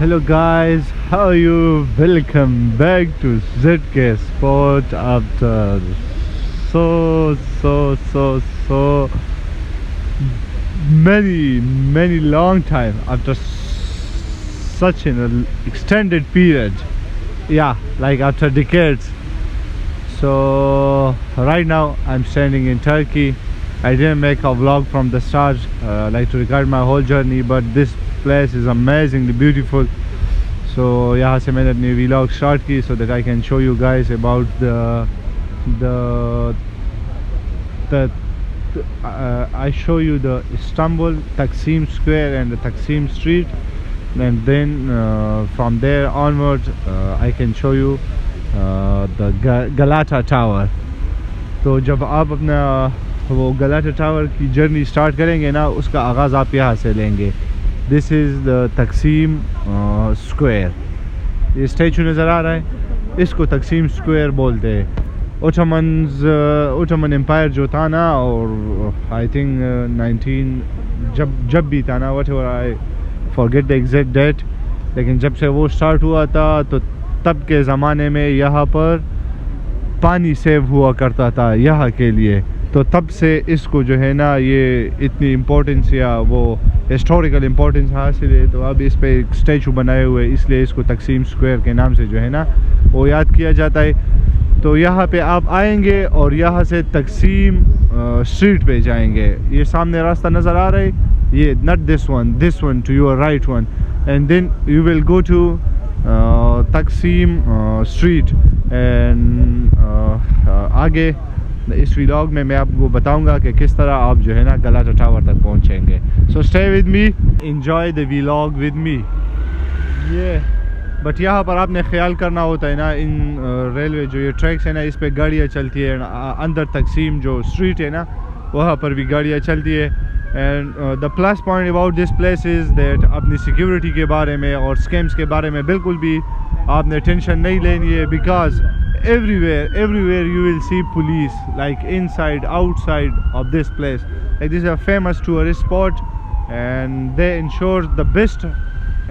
Hello guys, how are you? Welcome back to ZK Sport after so many long time, after such an extended period. Yeah, like after decades. So right now I'm standing in Turkey. I didn't make a vlog from the start, like to record my whole journey, but this place is amazingly beautiful. So यहाँ से मैंने अपनी vlog start की so that I can show you guys about the I show you the Istanbul Taksim Square and the Taksim Street, and then from there onwards I can show you the Galata Tower. तो जब आप अपना वो गलाटा tower की journey start करेंगे ना, उसका आगाज़ आप यहाँ से लेंगे. दिस इज़ द तकसीम स्क्वायर. ये स्टैचू नज़र आ रहा है, इसको तकसीम स्क्वायर बोलते हैं. ओटोमन एम्पायर जो था ना, और आई थिंक 19 जब भी था ना, whatever, I forget the exact date, लेकिन जब से वो स्टार्ट हुआ था तो तब के ज़माने में यहाँ पर पानी सेव हुआ करता था यहाँ के लिए. तो तब से इसको जो है ना, ये इतनी इम्पोर्टेंस या वो हिस्टोरिकल इम्पोर्टेंस हासिल है. तो अब इस पे एक स्टैचू बनाए हुए, इसलिए इसको तकसीम स्क्वायर के नाम से जो है ना वो याद किया जाता है. तो यहाँ पे आप आएंगे और यहाँ से तकसीम स्ट्रीट पे जाएंगे. ये सामने रास्ता नज़र आ रहा है, ये not this one to your right one, and then you will go to Taksim street. And आगे इस व्लॉग में मैं आपको बताऊंगा कि किस तरह आप जो है ना गलाटा टावर तक पहुंचेंगे. So stay with me, enjoy the vlog with me. ये बट यहाँ पर आपने ख्याल करना होता है ना, इन रेलवे जो ये ट्रैक्स है ना, इस पे गाड़ियाँ चलती है. अंदर तकसीम जो स्ट्रीट है ना, वहाँ पर भी गाड़ियाँ चलती है. And the plus point about this place is that अपनी सिक्योरिटी के बारे में और स्कैम्स के बारे में बिल्कुल भी आपने टेंशन नहीं लेनी है, because everywhere you will see police, like inside, outside of this place. Like this is a famous tourist spot, and they ensure the best,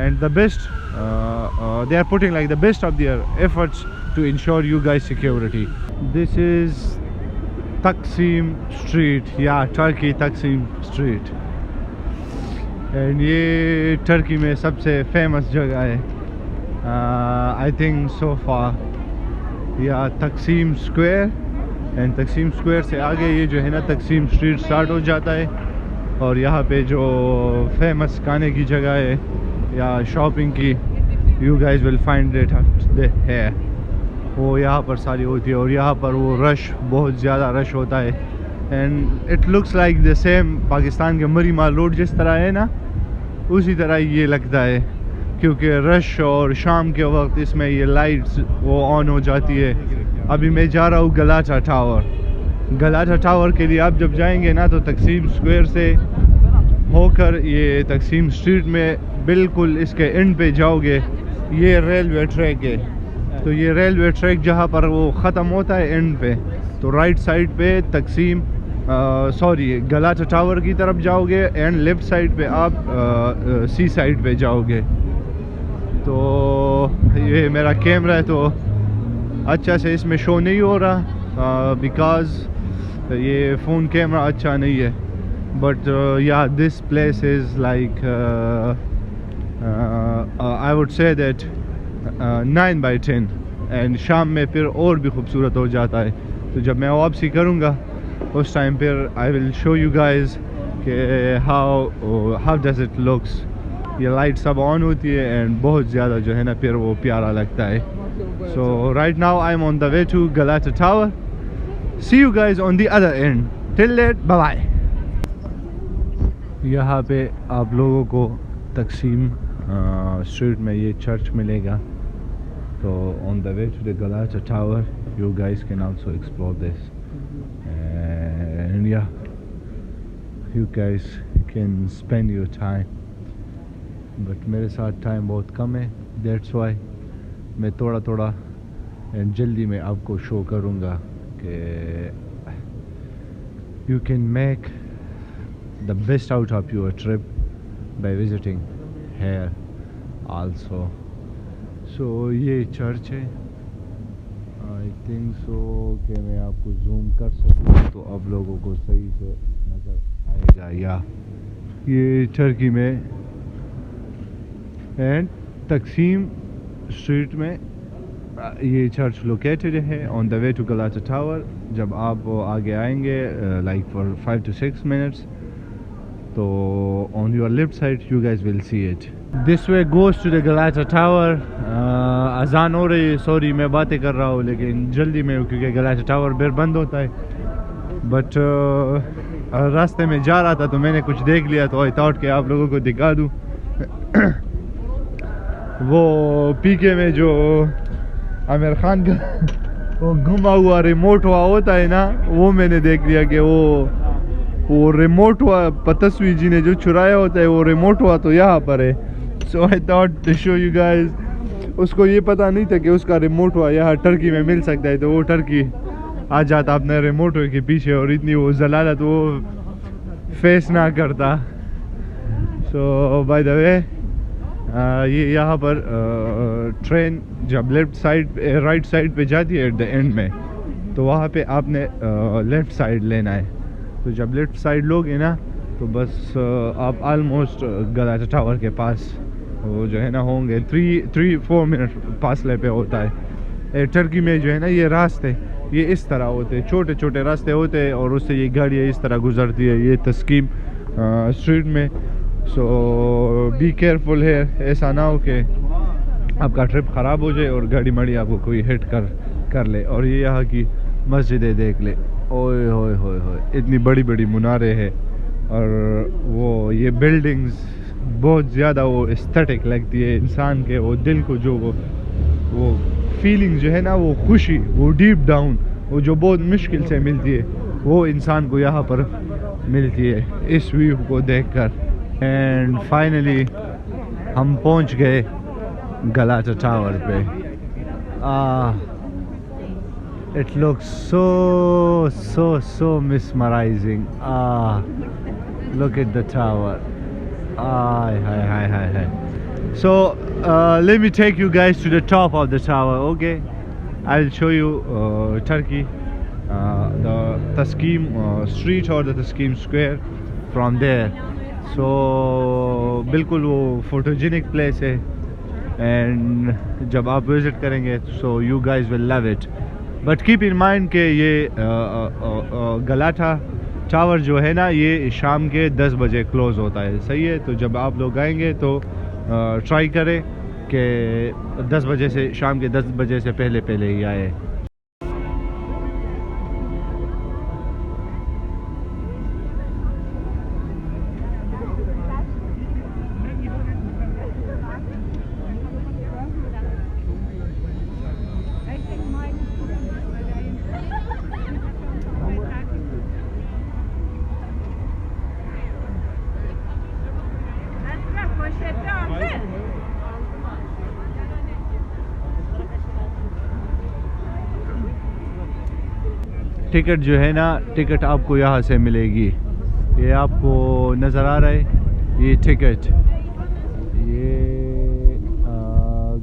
and they are putting like the best of their efforts to ensure you guys security. This is Taksim Street, yeah, Turkey Taksim Street, and ये Turkey में सबसे famous जगह है, I think so far. या तकसीम square, and तकसीम square से आगे ये जो है ना तकसीम स्ट्रीट स्टार्ट हो जाता है. और यहाँ पे जो फेमस खाने की जगह है या शॉपिंग की, you guys will find it है, वो यहाँ पर सारी होती है. और यहाँ पर वो रश, बहुत ज़्यादा रश होता है. And it looks like the same Pakistan के मरी माल रोड जिस तरह है ना, उसी तरह ये लगता है, क्योंकि रश और शाम के वक्त इसमें ये लाइट्स वो ऑन हो जाती है. अभी मैं जा रहा हूँ गलाटा टावर के लिए. आप जब जाएंगे ना तो तकसीम स्क्वायर से होकर ये तकसीम स्ट्रीट में बिल्कुल इसके एंड पे जाओगे. ये रेलवे ट्रैक है, तो ये रेलवे ट्रैक जहाँ पर वो ख़त्म होता है एंड पे, तो राइट साइड पे तकसीम गलाटा टावर की तरफ जाओगे, एंड लेफ़्ट साइड पे आप सी साइड पे जाओगे. तो ये मेरा कैमरा है तो अच्छा से इसमें शो नहीं हो रहा, बिकॉज़ ये फ़ोन कैमरा अच्छा नहीं है. बट या this place is like I would say that 9/10, and शाम में फिर और भी खूबसूरत हो जाता है. तो जब मैं वापसी करूँगा उस टाइम फिर I will show you guys कि हाउ डज इट लुक्स. ये लाइट सब ऑन होती है, एंड बहुत ज़्यादा जो है ना फिर वो प्यारा लगता है. So right now I am on the way to Galata Tower. See you guys on the other end. Till then bye bye. यहाँ पे आप लोगों को तकसीम स्ट्रीट में ये चर्च मिलेगा. तो on the way to the Galata Tower you guys can also explore this, and या you guys can spend your time. But मेरे साथ टाइम बहुत कम है, दैट्स वाई मैं थोड़ा एंड जल्दी में आपको शो करूँगा कि you can make the best out of your trip by visiting here. Also. So ये चर्च है, आई थिंक सो कि मैं आपको जूम कर सकूँ तो आप लोगों को सही से नज़र आएगा। या ये टर्की में एंड तकसीम स्ट्रीट में ये चर्च लोकेटेड है on the way to Galata tower. जब आप आगे आएंगे लाइक फॉर 5 to 6 minutes, तो on your left side you guys will see it. This way goes to the Galata tower. अजान हो रही है, सॉरी मैं बातें कर रहा हूँ लेकिन जल्दी में, क्योंकि गलाटा टावर फिर बंद होता है। बट रास्ते में जा रहा था तो मैंने कुछ देख लिया, तो आई थॉट कि आप लोगों को दिखा दूँ। वो पीके में जो आमिर खान का वो घुमा हुआ रिमोट हुआ होता है ना, वो मैंने देख लिया कि वो रिमोट हुआ तस्वीर जी ने जो चुराया होता है वो रिमोट हुआ तो यहाँ पर है। So I thought to show you guys. उसको ये पता नहीं था कि उसका रिमोट हुआ यहाँ टर्की में मिल सकता है, तो वो टर्की आ जाता अपने रिमोट हुए के पीछे और इतनी वो जलालत वो फेस ना करता। सो बाय द वे ये यहाँ पर ट्रेन जब लेफ़्ट साइड राइट साइड पे जाती है एट द एंड में, तो वहाँ पे आपने लेफ़्ट साइड लेना है। तो जब लेफ़्ट साइड लोगे ना तो बस आप आलमोस्ट गलाटा टावर के पास वो जो है ना होंगे। 3-4 मिनट फासले पे होता है। टर्की में जो है ना ये रास्ते ये इस तरह होते हैं, छोटे छोटे रास्ते होते हैं और उससे ये गाड़ियाँ इस तरह गुजरती है ये तस्कीम स्ट्रीट में। सो बी केयरफुल है, ऐसा ना हो कि आपका ट्रिप ख़राब हो जाए और गाड़ी मड़ी आपको कोई हिट कर ले। और ये यहाँ की मस्जिदें देख ले, ओए होए होए होए, इतनी बड़ी बड़ी मुनारे हैं और वो ये बिल्डिंग्स बहुत ज़्यादा वो एस्थेटिक लगती है इंसान के वो दिल को। जो वो फीलिंग जो है ना, वो खुशी, वो डीप डाउन, वो जो बहुत मुश्किल से मिलती है, वो इंसान को यहाँ पर मिलती है इस व्यू को देखकर। एंड फाइनली हम पहुँच गए गलाटा टावर पे। It looks so mesmerizing. Look at the tower. Hi. So let me take you guys to the top of the tower. Okay, I'll show you Turkey, the Taskim street or the Taskim square from there. So बिल्कुल वो photogenic place है and जब आप visit करेंगे so you guys will love it. But keep in mind कि ये गलाटा tower जो है ना ये शाम के 10 बजे क्लोज़ होता है, सही है। तो जब आप लोग आएंगे तो ट्राई करें कि 10 बजे से, शाम के 10 बजे से पहले ही आए। टिकट जो है ना, टिकट आपको यहाँ से मिलेगी। ये आपको नज़र आ रहा है ये टिकट, ये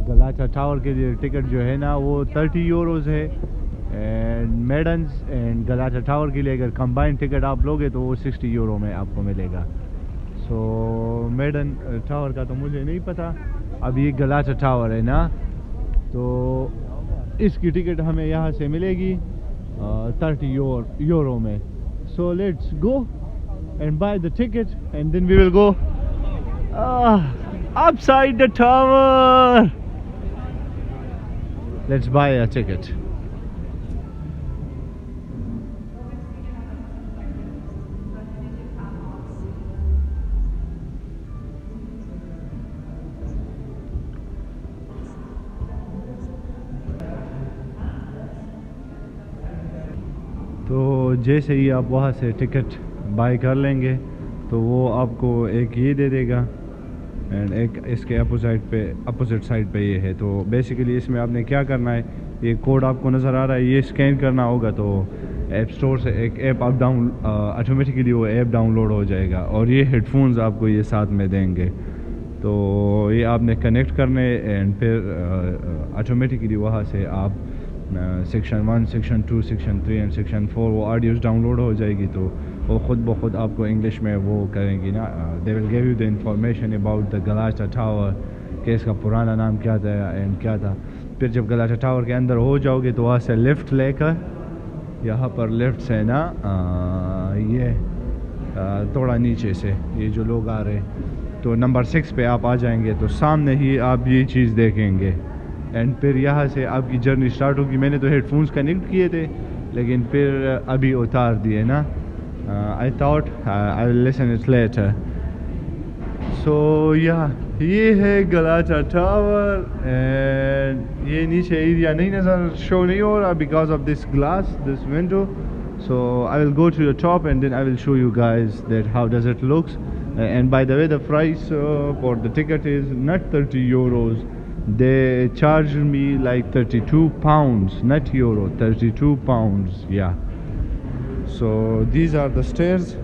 गलाटा टावर के लिए टिकट जो है ना वो 30 यूरोज़ है। एंड मेडन्स एंड गलाटा टावर के लिए अगर कंबाइंड टिकट आप लोगे तो वो 60 यूरो में आपको मिलेगा। सो मेडन टावर का तो मुझे नहीं पता, अब ये गलाटा टावर है ना, तो इसकी टिकट हमें यहाँ से मिलेगी 30 euro में। So let's go and buy the ticket and then we will go upside the tower. Let's buy a ticket. तो जैसे ही आप वहाँ से टिकट बाय कर लेंगे तो वो आपको एक ये दे देगा एंड एक इसके अपोजिट साइड पे ये है। तो बेसिकली इसमें आपने क्या करना है, ये कोड आपको नज़र आ रहा है, ये स्कैन करना होगा तो ऐप स्टोर से एक ऐप आप ऑटोमेटिकली वो ऐप डाउनलोड हो जाएगा और ये हेडफोन्स आपको ये साथ में देंगे। तो ये आपने कनेक्ट करने एंड फिर ऑटोमेटिकली वहाँ से आप section 1, section 2, section 3 and section 4 वो ऑडियोज़ डाउनलोड हो जाएगी, तो वो ख़ुद ब खुद आपको इंग्लिश में वो करेंगी ना। They will give you the information about the Galata tower, कि इसका पुराना नाम क्या था एंड क्या था। फिर जब गलाटा टावर के अंदर हो जाओगे तो वहाँ से लिफ्ट लेकर, यहाँ पर लिफ्ट से ना ये थोड़ा नीचे से ये जो लोग आ रहे हैं, तो नंबर 6 पे आप आ जाएंगे, तो सामने ही आप ये चीज़ देखेंगे एंड फिर यहाँ से आपकी जर्नी स्टार्ट होगी। मैंने तो हेडफोन्स कनेक्ट किए थे लेकिन फिर अभी उतार दिए ना। I thought I will listen it later. So ये है गलाटा टावर एंड ये नीचे एरिया नहीं नज़र शो नहीं हो रहा because of this glass, this window. So I will go to the top and then I will show you guys that how does it looks. And by the way, the price for the ticket is not 30 euros. They charged me like 32 pounds, not euro, 32 pounds. Yeah. So these are the stairs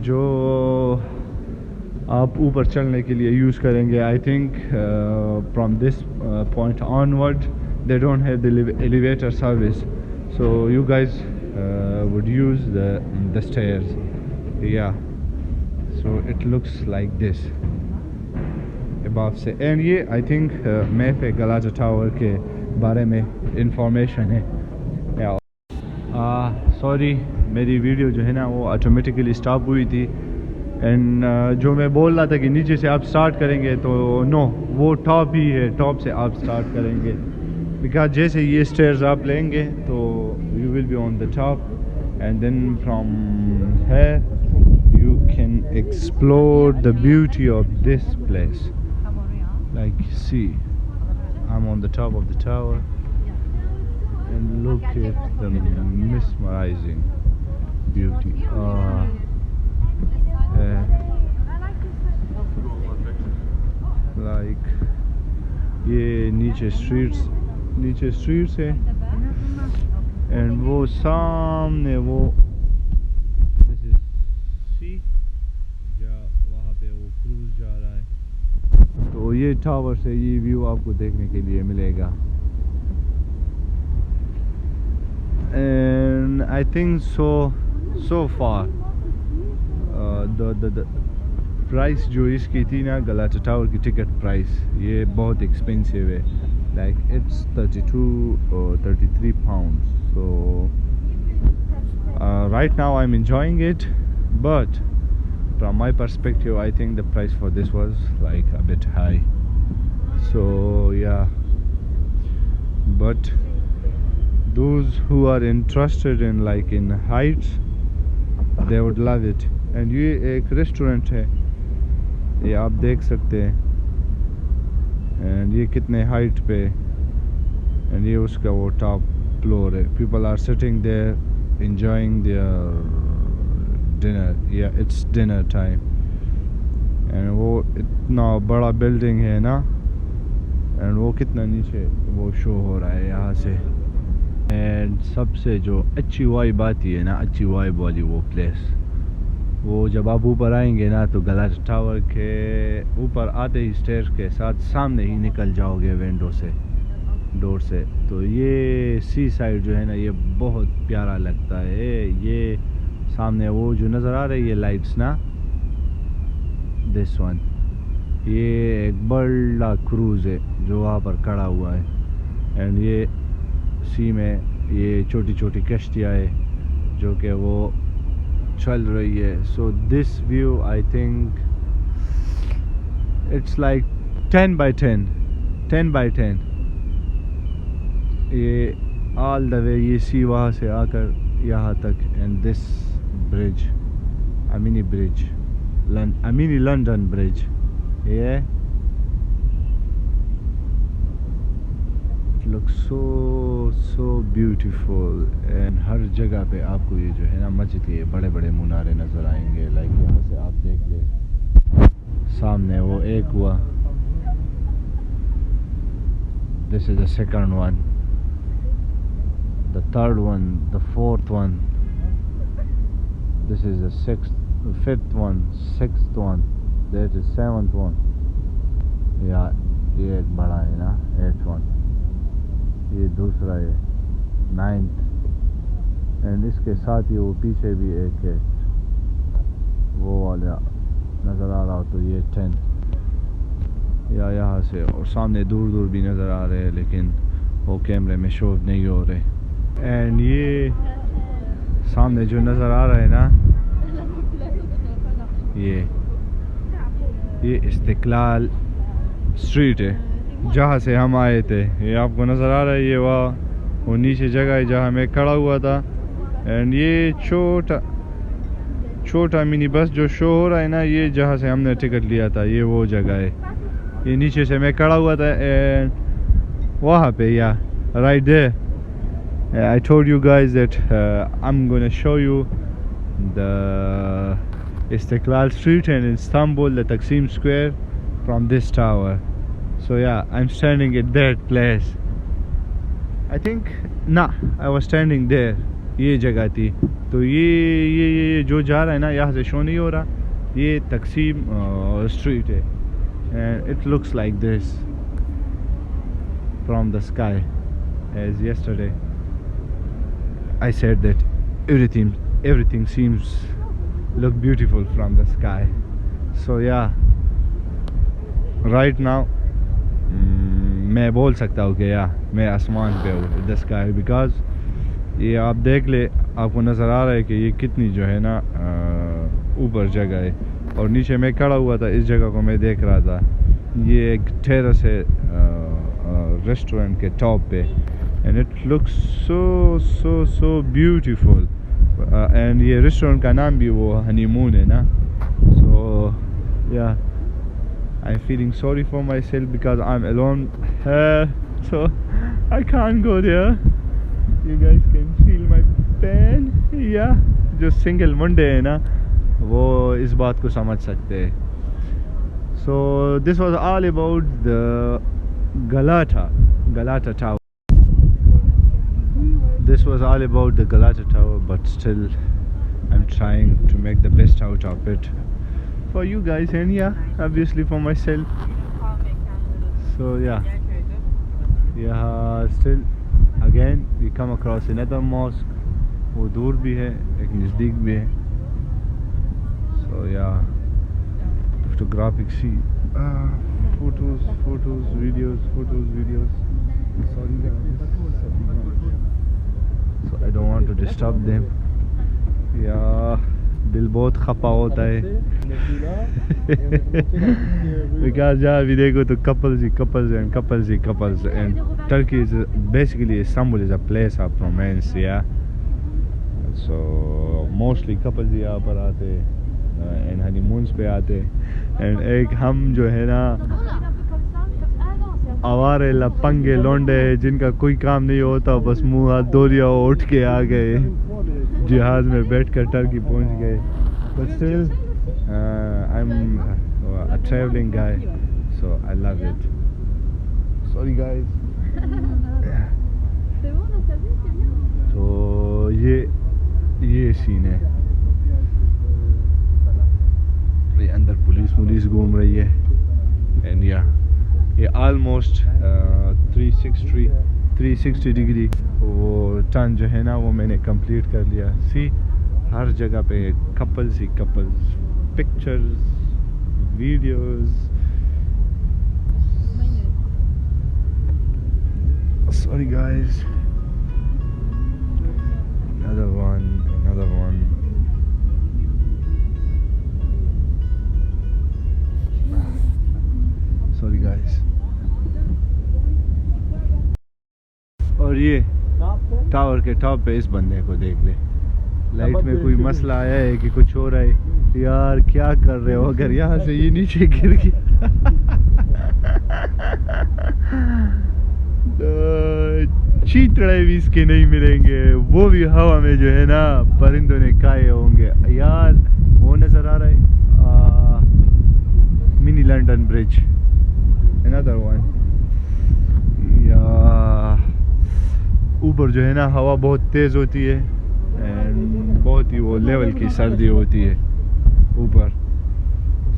जो आप ऊपर चलने के लिए use करेंगे। I think from this point onward they don't have the elevator service, so you guys would use the stairs. Yeah, so it looks like this above से। and ये I think map पे गलाटा tower के बारे में information है। Sorry मेरी video जो है ना वो ऑटोमेटिकली स्टॉप हुई थी एंड जो मैं बोल रहा था कि नीचे से आप स्टार्ट करेंगे तो नो, वो टॉप ही है, टॉप से आप स्टार्ट करेंगे बिकॉज जैसे ये स्टेयर्स आप लेंगे तो you will be on the top and then from here you can explore the beauty of this place. Like see, I'm on the top of the tower and look at the mesmerizing beauty. Like ये नीचे streets है and वो सामने वो this is सी, वहाँ पे वो cruise जा रहा है, तो ये टावर से ये व्यू आपको देखने के लिए मिलेगा। And I think so far the price जो इसकी थी ना गलाटा टावर की टिकट प्राइस, ये बहुत एक्सपेंसिव है। Like it's 32 or 33 pounds. So right now I'm enjoying it, but from my perspective I think the price for this was like a bit high. So yeah, but those who are interested in like in heights, they would love it. And ये एक restaurant है, ये आप देख सकते हैं and ये कितने हाइट पे, एंड ये उसका वो टॉप फ्लोर है। People are sitting there enjoying their dinner, या इट्स डिनर टाइम। एंड वो इतना बड़ा बिल्डिंग है ना, एंड वो कितना नीचे वो शो हो रहा है यहाँ से। एंड सबसे जो अच्छी वाइब आती है ना, अच्छी वाइब वाली वो प्लेस, वो जब आप ऊपर आएंगे ना तो गलाटा टावर के ऊपर आते ही स्टेयर के साथ सामने ही निकल जाओगे विंडो से, डोर से, तो ये सी साइड जो है ना ये बहुत प्यारा लगता है। ये सामने वो जो नज़र आ रही है लाइट्स ना, दिस वन, ये एक बड़ा क्रूज़ है जो वहाँ पर खड़ा हुआ है एंड ये सी में ये छोटी छोटी कश्तियाँ है जो कि वो चल रही है। So this view I think it's like 10 by 10, 10 by 10। ये ऑल द वे ये सी वहाँ से आकर यहाँ तक, and this bridge, a mini bridge, a mini London bridge, yeah, it looks so beautiful। and हर जगह पे आपको ये जो है ना मस्जिद के बड़े बड़े मुनारे नज़र आएंगे। लाइक यहाँ से आप देख ले सामने वो एक हुआ, this is the second one, the third one, the fourth one, this is the fifth one, sixth one, that is seventh one, या ये एक बड़ा है ना 8th, ये दूसरा है 9th, एंड इसके साथ ही वो पीछे भी एक है, वो वाला नज़र आ रहा हो तो ये 10th या यहाँ से, और सामने दूर दूर भी नज़र आ रहे हैं लेकिन वो कैमरे में शो नहीं हो रहे। एंड ये सामने जो नज़र आ रहा है ना, ये इस्तिकलाल स्ट्रीट है जहाँ से हम आए थे। ये आपको नज़र आ रहा है, ये वो नीचे जगह है जहाँ मैं खड़ा हुआ था। एंड ये छोटा मिनी बस जो शो हो रहा है ना, ये जहाँ से हमने टिकट लिया था, ये वो जगह है। ये नीचे से मैं खड़ा हुआ था एंड वहाँ पे, या right there, I told you guys that I'm gonna show you the Istiklal Street in Istanbul, the Taksim Square, from this tower. So yeah, I'm standing at that place. I think I was standing there. ये जगह थी। तो ये जो जा रहा है ना, यहाँ से शो नहीं हो रहा, ये तकसीम स्ट्रीट है। And it looks like this from the sky, as yesterday I said that everything seems look beautiful from the sky. So yeah, right now मैं बोल सकता हूँ कि मैं आसमान पे हूँ, द स्काई, बिकॉज ये आप देख ले, आपको नज़र आ रहा है कि ये कितनी जो है ना ऊपर जगह है, और नीचे मैं खड़ा हुआ था, इस जगह को मैं देख रहा था। ये एक टेरेस है रेस्टोरेंट के टॉप पे, and it looks so beautiful. And ये रेस्टोरेंट का नाम भी वो हनीमून है ना। सो या I'm feeling sorry for myself because I'm alone here, so I can't go there. You guys can feel my pain. Yeah, जो single Monday है ना, वो इस बात को समझ सकते हैं। So this was all about the Galata Tower. This was all about the Galata Tower, but still I'm trying to make the best out of it for you guys, and yeah, obviously for myself. So yeah, still again we come across another mosque. वो दूर भी है, एक नज़दीक भी है। So yeah, photographic see photos, videos. Sorry guys, so I don't want to disturb them. Yeah, दिल बहुत खपा होता है because जहाँ भी देखो तो couples and Turkey is basically, Istanbul is a place of romance. Yeah, so mostly couples यहाँ पर आते and honeymoons पे आते, and एक हम जो है ना आवारे लपंगे लौंडे जिनका कोई काम नहीं होता, बस मुँह हाथ धो लिया उठ के आ गए, जहाज में बैठकर टर्की पहुंच गए। But still I'm a traveling guy, so I love it. Sorry guys. तो ये सीन है, ये अंदर पुलिस घूम रही है, एंड ये ऑलमोस्ट 360 डिग्री वो टर्न जो है ना, वो मैंने कंप्लीट कर लिया। सी, हर जगह पे couples pictures, videos. Sorry guys, another one. Sorry guys. और ये टावर के टॉप पे इस बंदे को देख ले, लाइट में कोई मसला आया है कि कुछ हो रहा है। यार क्या कर रहे हो, अगर यहाँ से ये नीचे गिर गया तो चीतड़े भी इसके नहीं मिलेंगे, वो भी हवा में जो है ना परिंदों ने खाए होंगे। यार वो नज़र आ रहा है mini London bridge, another one। ऊपर जो है ना हवा बहुत तेज़ होती है एंड बहुत ही वो लेवल की सर्दी होती है ऊपर।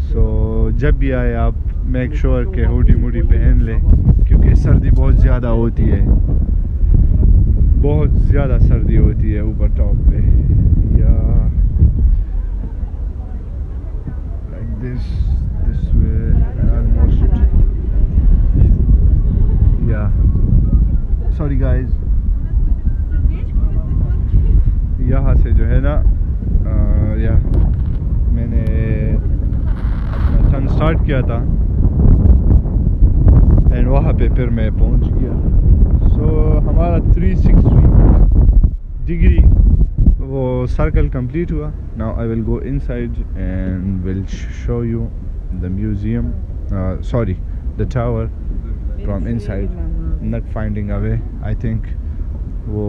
सो जब भी आए आप मेक श्योर के हुडी मुडी पहन ले क्योंकि सर्दी बहुत ज़्यादा होती है, बहुत ज़्यादा सर्दी होती है ऊपर टॉप पे। या लाइक दिस वे ऑलमोस्ट, या सॉरी गाइस, यहाँ से जो है ना या मैंने अपना टर्न स्टार्ट किया था एंड वहाँ पे फिर मैं पहुँच गया। सो हमारा 360 डिग्री वो सर्कल कंप्लीट हुआ। Now I will go inside and will show you the museum, sorry the tower from inside, not finding a way. I think वो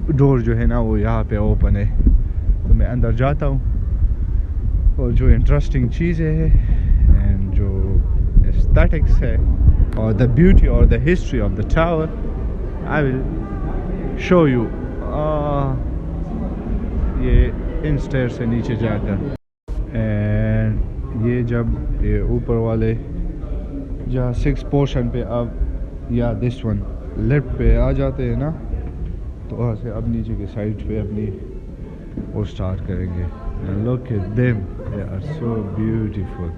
डोर जो है ना वो यहाँ पे ओपन है, तो मैं अंदर जाता हूँ और जो इंटरेस्टिंग चीज़ें है एंड जो एस्थेटिक्स है और द ब्यूटी और the history of the tower I will show you. ये इन स्टेयर से नीचे जाकर एंड ये जब ये ऊपर वाले जहाँ 6 पोर्शन पे अब या दिस वन लेफ्ट पे आ जाते हैं ना, तो वहाँ से अब नीचे के साइड पे अपनी वो स्टार्ट करेंगे। Look at them, they are so beautiful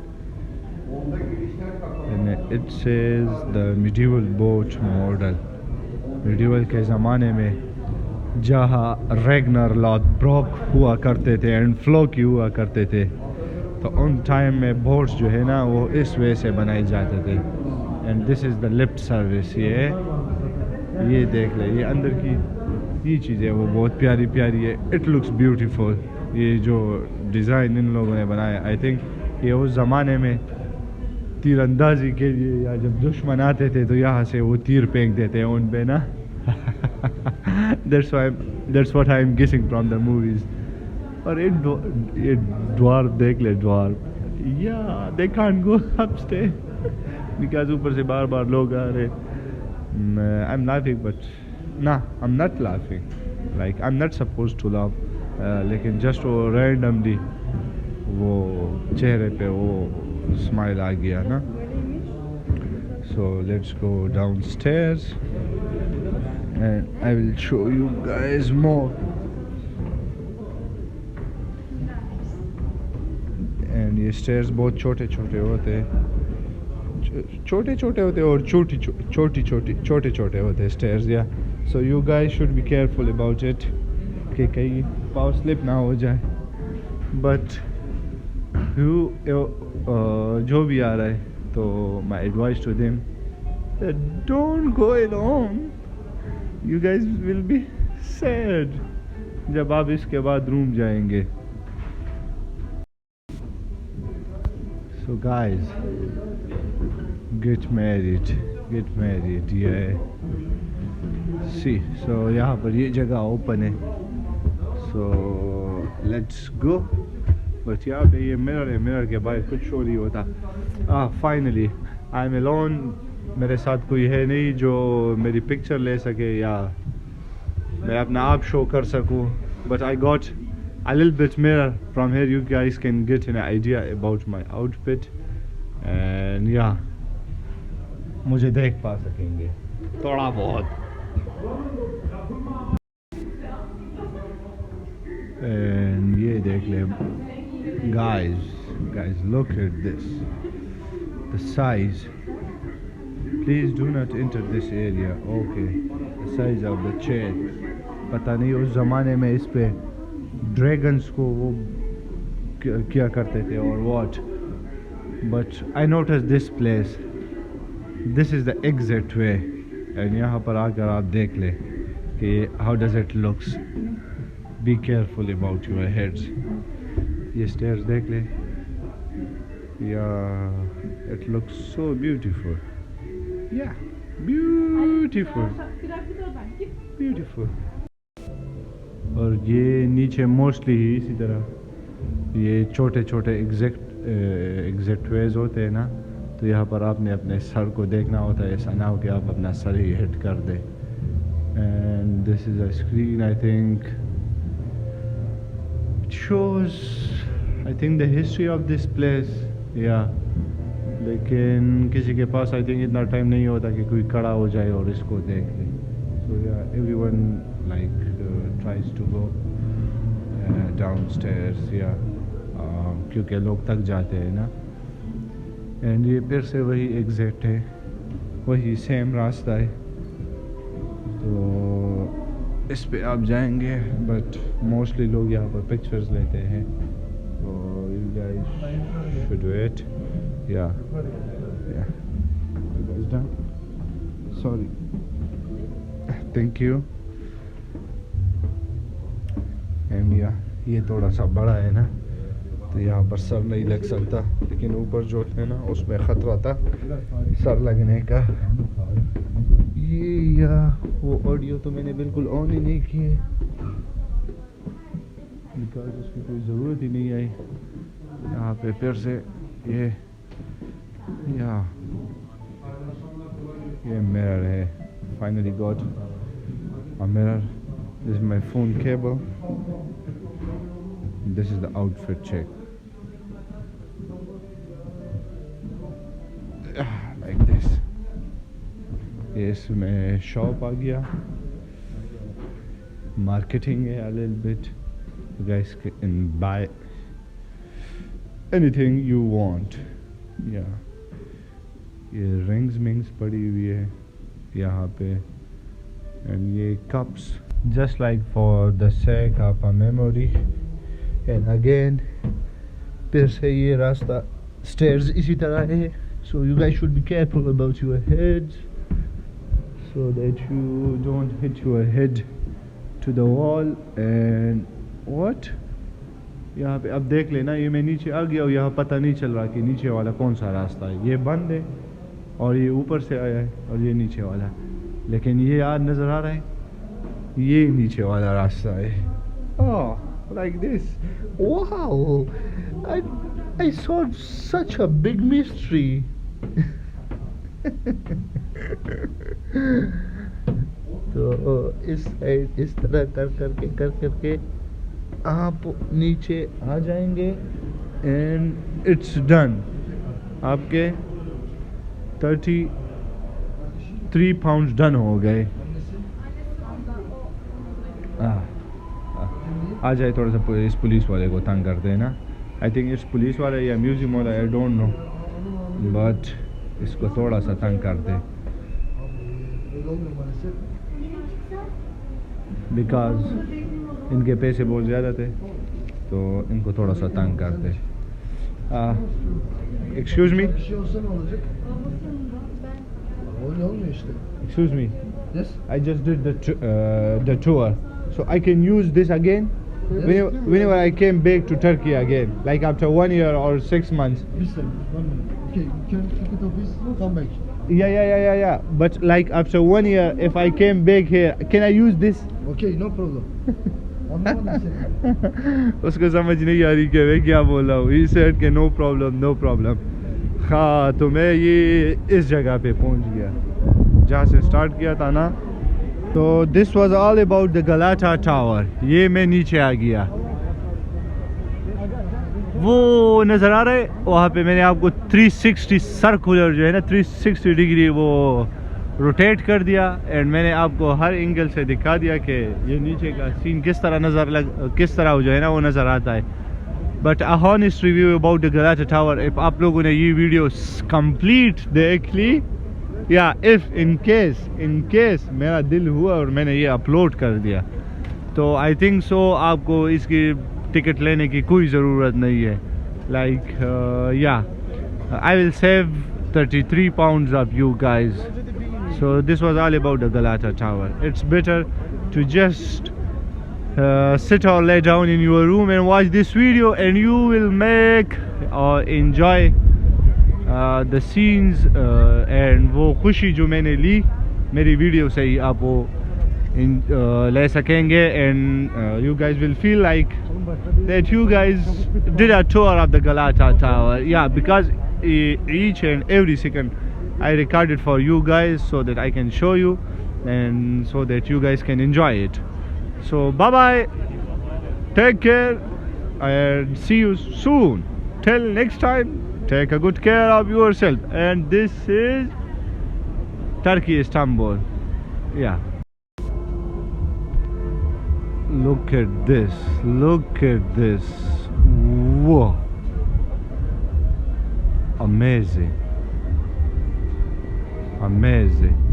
and it says the medieval boat model. Medieval के ज़माने में जहाँ रेगनर लॉथब्रोक हुआ करते थे एंड फ्लोकी हुआ करते थे, तो उन टाइम में बोट्स जो है ना वो इस वे से बनाए जाते थे। And this is the lift service. ये देख ले, ये अंदर की ये चीज़ें वो बहुत प्यारी प्यारी है। It looks beautiful. ये जो डिज़ाइन इन लोगों ने बनाया, आई थिंक ये उस ज़माने में तीरंदाजी के लिए या जब दुश्मन आते थे तो यहाँ से वो तीर फेंक देते हैं उन पे ना। that's what I am guessing from the movies. और ये dwarf देख ले, dwarf, yeah, they can't go upstairs because ऊपर से बार बार लोग आ रहे। I'm laughing but nah, I'm not laughing, like I'm not supposed to laugh, लेकिन just वो randomly वो चेहरे पे वो स्माइल आ गया ना। So let's go downstairs and I will show you guys more. And ये stairs बहुत छोटे छोटे होते हैं, छोटे छोटे होते हैं और छोटे छोटे होते हैं stairs, yeah. So you guys should be careful about it कि कहीं पाव स्लिप ना हो जाए। But जो भी आ रहा है तो my advice to them that don't go alone. You guys will be sad जब आप इसके बाद रूम जाएंगे। So guys, get married, yeah. See, so यहाँ पर ये जगह ओपन है, so let's go. बट यहाँ पे ये मिरर है, मिरर के बाहर कुछ शो नहीं होता। फाइनली आई एम अलोन, मेरे साथ कोई है नहीं जो मेरी पिक्चर ले सके या मैं अपना आप शो कर सकूँ। But I got a little bit mirror from here. You guys can get an idea about my outfit and yeah, मुझे देख पा सकेंगे थोड़ा बहुत। And ये देख ले guys, look at this, the size. Please do not enter this area. Okay, the size of the chair. पता नहीं उस ज़माने में इस पे ड्रैगन्स को वो क्या करते थे और what, but I noticed this place. This is the exit way and यहाँ पर आकर आप देख ले कि how does it looks. Be careful about your heads. ये stairs देख ले, yeah, it looks so beautiful. Yeah, beautiful. और ये नीचे मोस्टली इसी तरह ये छोटे छोटे एग्जैक्ट वेज होते हैं ना, तो यहाँ पर आपने अपने सर को देखना होता है, ऐसा ना हो कि आप अपना सर ही हिट कर दे। And this is a screen, I think it shows, I think, the history of this place. Yeah, लेकिन किसी के पास आई थिंक इतना टाइम नहीं होता कि कोई खड़ा हो जाए और इसको देख ले. So yeah everyone like tries to go downstairs या क्योंकि लोग थक जाते हैं ना. एंड ये फिर से वही एग्जैक्ट है, वही सेम रास्ता है. तो इस पे आप जाएंगे बट मोस्टली लोग यहाँ पर पिक्चर्स लेते हैं. तो यू गाइस शुड वेट. या you guys done? Sorry. Thank you. And या ये थोड़ा सा बड़ा है ना, तो यहाँ पर सर नहीं लग सकता, लेकिन ऊपर जो है ना उसमें ख़तरा था सर लगने का. ये या वो ऑडियो तो मैंने बिल्कुल ऑन ही नहीं किए बिकॉज उसकी कोई ज़रूरत ही नहीं आई. यहाँ पे फिर से ये मिरर है. Finally got a mirror. This is my phone cable. This is the outfit check. Like this. ये इसमें शॉप आ गया. मार्केटिंग है a little bit. You guys can buy anything you want. Yeah. ये रिंग्स मिंग्स पड़ी हुई है यहाँ पे. एंड ये cups just like for the sake of a memory. And again फिर से ये रास्ता स्टेयर्स इसी तरह है. So you guys should be careful about your heads so that you don't hit your head to the wall. And what यहाँ पे अब देख लेना, ये मैं नीचे आ गया और यहाँ पता नहीं चल रहा कि नीचे वाला कौन सा रास्ता है. ये बंद है और ये ऊपर से आया है और ये नीचे वाला है. लेकिन ये यार नज़र आ रहा है, ये नीचे वाला रास्ता है. Oh like this. Wow, I solved such a big mystery. तो इस साइड इस तरह कर करके आप नीचे आ जाएंगे एंड इट्स डन. आपके 33 पाउंड डन हो गए. आ जाए. थोड़ा सा इस पुलिस वाले को तंग करते हैं ना. आई थिंक इस पुलिस वाला या म्यूजियम वाला, आई डोंट नो, बट इसको थोड़ा सा तंग करते बिकॉज इनके पैसे बहुत ज़्यादा थे, तो इनको थोड़ा सा तंग करते. Excuse me, excuse me. Yes. I just did the tour, so I can use this again. Yes. Whenever I came back to Turkey again, like after 1 year or 6 months. Listen, 1 minute. Okay, you can take it office, come back. Yeah. But like after 1 year, if I came back here, can I use this? Okay, no problem. One second. उसको समझ नहीं आ रही कि मैं क्या बोल रहा हूँ. He said कि no problem. हाँ, तो मैं ये इस जगह पे पहुँच गया जहाँ से स्टार्ट किया था ना. तो this was all about the Galata tower. ये मैं नीचे आ गया. वो नज़र आ रहा है वहाँ पे. मैंने आपको 360 सर्कुलर जो है ना 360 डिग्री वो रोटेट कर दिया. एंड मैंने आपको हर एंगल से दिखा दिया कि ये नीचे का सीन किस तरह जो है ना वो नज़र आता है. But a honest review about the Galata tower. If आप लोगों ने ये वीडियो कंप्लीट देख ली, या इफ़ इन केस मेरा दिल हुआ और मैंने ये अपलोड कर दिया, तो आई थिंक सो आपको इसकी टिकट लेने की कोई ज़रूरत नहीं है. Like I will save 33 pounds of you guys. So this was all about the Galata Tower. It's better to just sit or lay down in your room and watch this video, and you will make or enjoy the scenes and वो खुशी जो मैंने ली मेरी video से ही आप वो ले सकेंगे. and you guys will feel like that you guys did a tour of the Galata Tower. Yeah, because each and every second I recorded for you guys so that I can show you and so that you guys can enjoy it. So bye bye, take care and see you soon. Till next time, take a good care of yourself. And this is Turkey, Istanbul. Yeah. Look at this. Look at this. Whoa. Amazing. Amazing.